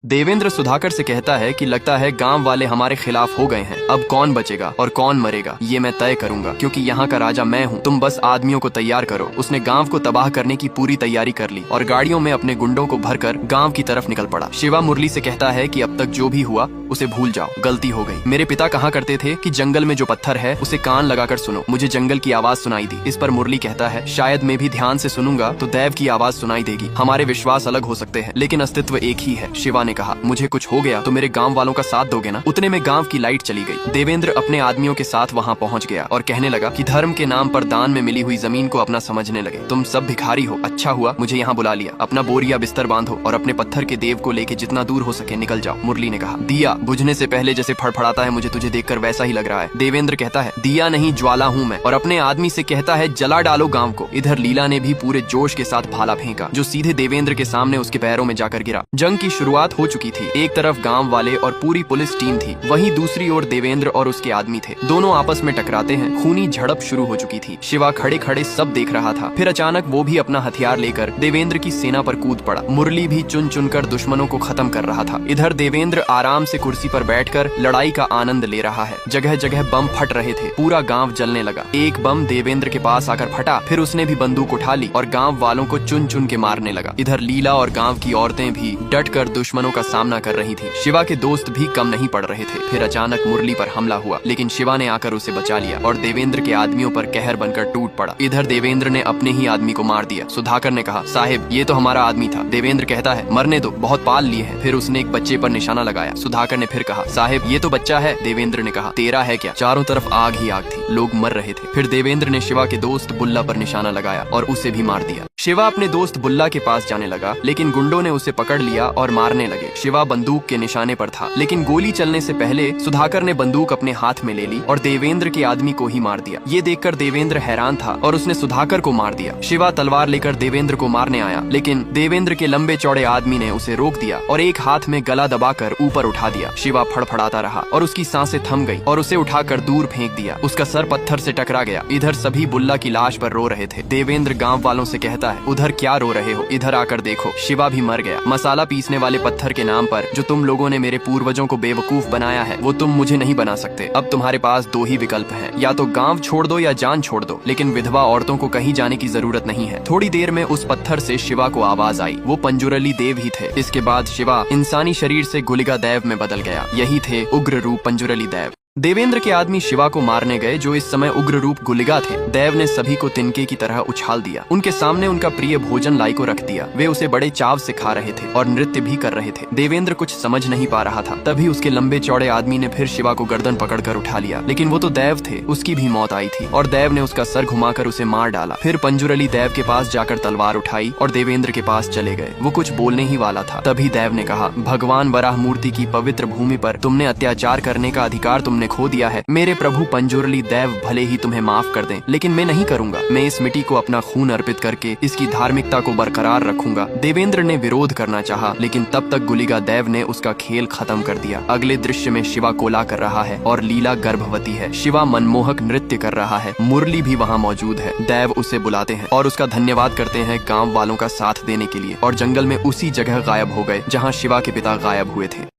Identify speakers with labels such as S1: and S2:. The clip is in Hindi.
S1: देवेंद्र सुधाकर से कहता है कि लगता है गांव वाले हमारे खिलाफ हो गए हैं। अब कौन बचेगा और कौन मरेगा ये मैं तय करूंगा, क्योंकि यहाँ का राजा मैं हूँ। तुम बस आदमियों को तैयार करो। उसने गांव को तबाह करने की पूरी तैयारी कर ली और गाड़ियों में अपने गुंडों को भरकर गांव की तरफ निकल पड़ा। शिवा मुरली से कहता है कि अब तक जो भी हुआ उसे भूल जाओ, गलती हो गई। मेरे पिता कहा करते थे कि जंगल में जो पत्थर है उसे कान लगाकर सुनो। मुझे जंगल की आवाज सुनाई दी। इस पर मुरली कहता है, शायद मैं भी ध्यान से सुनूंगा तो दैव की आवाज सुनाई देगी। हमारे विश्वास अलग हो सकते हैं लेकिन अस्तित्व एक ही है। शिवा ने कहा, मुझे कुछ हो गया तो मेरे गांव वालों का साथ दोगे ना? उतने में गांव की लाइट चली गई। देवेंद्र अपने आदमियों के साथ वहां पहुंच गया और कहने लगा कि धर्म के नाम पर दान में मिली हुई जमीन को अपना समझने लगे। तुम सब भिखारी हो, अच्छा हुआ मुझे यहाँ बुला लिया। अपना बोरिया बिस्तर बांधो और अपने पत्थर के देव को लेके जितना दूर हो सके निकल जाओ। मुरली ने कहा, दिया बुझने से पहले जैसे फड़फड़ाता है मुझे तुझे देखकर वैसा ही लग रहा है। देवेंद्र कहता है, दिया नहीं ज्वाला हूँ मैं। और अपने आदमी से कहता है, जला डालो गांव को। इधर लीला ने भी पूरे जोश के साथ भाला फेंका जो सीधे देवेंद्र के सामने उसके पैरों में जाकर गिरा। जंग की शुरुआत हो चुकी थी। एक तरफ गांव वाले और पूरी पुलिस टीम थी, वहीं दूसरी ओर देवेंद्र और उसके आदमी थे। दोनों आपस में टकराते हैं। खूनी झड़प शुरू हो चुकी थी। शिवा खड़े खड़े सब देख रहा था। फिर अचानक वो भी अपना हथियार लेकर देवेंद्र की सेना पर कूद पड़ा। मुरली भी चुन चुनकर दुश्मनों को खत्म कर रहा था। इधर देवेंद्र आराम से कुर्सी पर बैठकर लड़ाई का आनंद ले रहा है। जगह जगह बम फट रहे थे। पूरा गांव जलने लगा। एक बम देवेंद्र के पास आकर फटा। फिर उसने भी बंदूक उठा ली और गांव वालों को चुन चुन के मारने लगा। इधर लीला और गांव की औरतें भी डट कर दुश्मनों का सामना कर रही थी। शिवा के दोस्त भी कम नहीं पड़ रहे थे। फिर अचानक मुरली पर हमला हुआ लेकिन शिवा ने आकर उसे बचा लिया और देवेंद्र के आदमियों पर कहर बनकर टूट पड़ा। इधर देवेंद्र ने अपने ही आदमी को मार दिया। सुधाकर ने कहा, साहिब ये तो हमारा आदमी था। देवेंद्र कहता है, मरने दो, बहुत पाल लिए हैं। फिर उसने एक बच्चे पर निशाना लगाया। सुधाकर ने फिर कहा, साहिब ये तो बच्चा है। देवेंद्र ने कहा, तेरा है क्या? चारों तरफ आग ही आग थी। लोग मर रहे थे। फिर देवेंद्र ने शिवा के दोस्त बुल्ला पर निशाना लगाया और उसे भी मार दिया। शिवा अपने दोस्त बुल्ला के पास जाने लगा लेकिन गुंडों ने उसे पकड़ लिया और मारने लगे। शिवा बंदूक के निशाने पर था लेकिन गोली चलने से पहले सुधाकर ने बंदूक अपने हाथ में ले ली और देवेंद्र के आदमी को ही मार दिया। ये देखकर देवेंद्र हैरान था और उसने सुधाकर को मार दिया। शिवा तलवार लेकर देवेंद्र को मारने आया लेकिन देवेंद्र के लंबे चौड़े आदमी ने उसे रोक दिया और एक हाथ में गला दबाकर ऊपर उठा दिया। शिवा फड़फड़ाता रहा और उसकी सांसें थम गई और उसे उठाकर दूर फेंक दिया। उसका सर पत्थर से टकरा गया। इधर सभी बुल्ला की लाश पर रो रहे थे। देवेंद्र गांव वालों से कहता है, उधर क्या रो रहे हो, इधर आकर देखो, शिवा भी मर गया। मसाला पीसने वाले पत्थर के नाम पर जो तुम लोगों ने मेरे पूर्वजों को बेवकूफ बनाया है वो तुम मुझे नहीं बना सकते। अब तुम्हारे पास दो ही विकल्प हैं, या तो गांव छोड़ दो या जान छोड़ दो, लेकिन विधवा औरतों को कहीं जाने की जरूरत नहीं है। थोड़ी देर में उस पत्थर से शिवा को आवाज आई। वो पंजुरली देव ही थे। इसके बाद शिवा इंसानी शरीर से गुलिगा देव में बदल गया। यही थे उग्र रूप पंजुरली देव। देवेंद्र के आदमी शिवा को मारने गए जो इस समय उग्र रूप गुलिगा थे। देव ने सभी को तिनके की तरह उछाल दिया। उनके सामने उनका प्रिय भोजन लाई को रख दिया। वे उसे बड़े चाव से खा रहे थे और नृत्य भी कर रहे थे। देवेंद्र कुछ समझ नहीं पा रहा था। तभी उसके लंबे चौड़े आदमी ने फिर शिवा को गर्दन पकड़कर उठा लिया लेकिन वो तो देव थे। उसकी भी मौत आई थी और देव ने उसका सर घुमाकर उसे मार डाला। फिर पंजुरली देव के पास जाकर तलवार उठाई और देवेंद्र के पास चले गए। वो कुछ बोलने ही वाला था तभी देव ने कहा, भगवान वराह मूर्ति की पवित्र भूमि पर तुमने अत्याचार करने का अधिकार तुमने खो दिया है। मेरे प्रभु पंजुरली देव भले ही तुम्हें माफ कर दें लेकिन मैं नहीं करूंगा। मैं इस मिट्टी को अपना खून अर्पित करके इसकी धार्मिकता को बरकरार रखूंगा। देवेंद्र ने विरोध करना चाहा लेकिन तब तक गुलिगा देव ने उसका खेल खत्म कर दिया। अगले दृश्य में शिवा कोला कर रहा है और लीला गर्भवती है। शिवा मनमोहक नृत्य कर रहा है। मुरली भी वहाँ मौजूद है। देव उसे बुलाते हैं और उसका धन्यवाद करते हैं गाँव वालों का साथ देने के लिए और जंगल में उसी जगह गायब हो गए जहाँ शिवा के पिता गायब हुए थे।